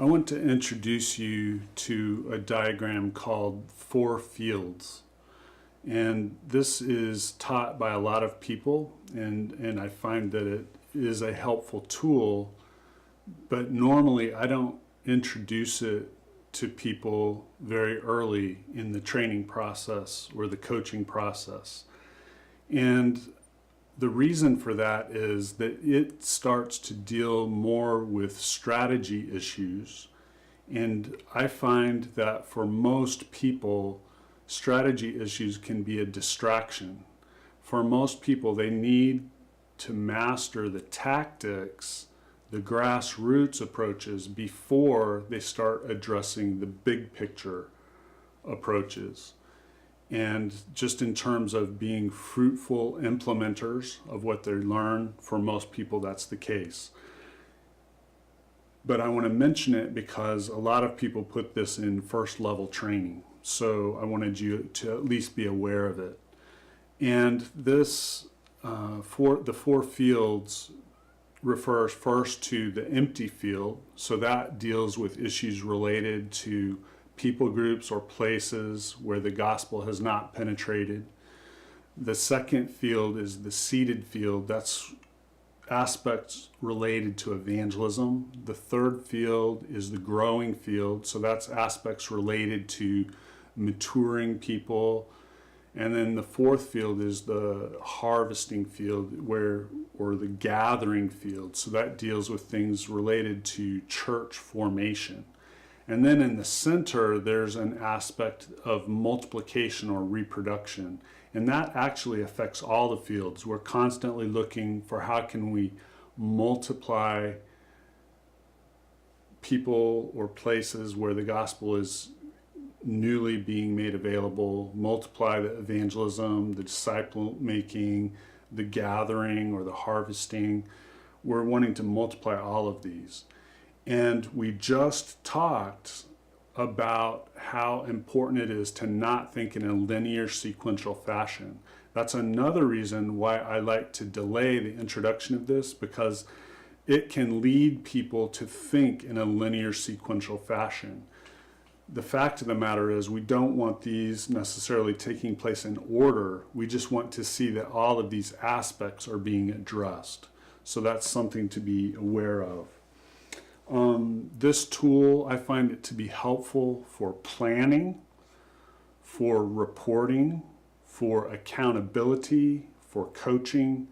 I want to introduce you to a diagram called 4 fields. And this is taught by a lot of people, and I find that it is a helpful tool, but normally I don't introduce it to people very early in the training process or the coaching process. And the reason for that is that it starts to deal more with strategy issues. And I find that for most people, strategy issues can be a distraction. For most people, they need to master the tactics, the grassroots approaches before they start addressing the big picture approaches. And just in terms of being fruitful implementers of what they learn, for most people that's the case. But I want to mention it because a lot of people put this in first level training. So I wanted you to at least be aware of it. And this, the 4 fields refers first to the empty field. So that deals with issues related to people groups or places where the gospel has not penetrated. The second field is the seated field. That's aspects related to evangelism. The third field is the growing field. So that's aspects related to maturing people. And then the fourth field is the harvesting field, or the gathering field. So that deals with things related to church formation. And then in the center, there's an aspect of multiplication or reproduction. And that actually affects all the fields. We're constantly looking for how can we multiply people or places where the gospel is newly being made available, multiply the evangelism, the disciple making, the gathering or the harvesting. We're wanting to multiply all of these. And we just talked about how important it is to not think in a linear sequential fashion. That's another reason why I like to delay the introduction of this, because it can lead people to think in a linear sequential fashion. The fact of the matter is we don't want these necessarily taking place in order. We just want to see that all of these aspects are being addressed. So that's something to be aware of. This tool, I find it to be helpful for planning, for reporting, for accountability, for coaching.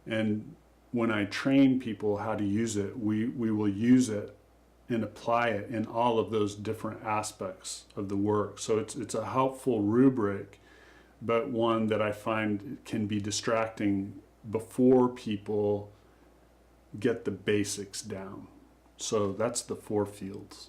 And when I train people how to use it, we will use it and apply it in all of those different aspects of the work. So it's a helpful rubric, but one that I find can be distracting before people get the basics down. So that's the 4 fields.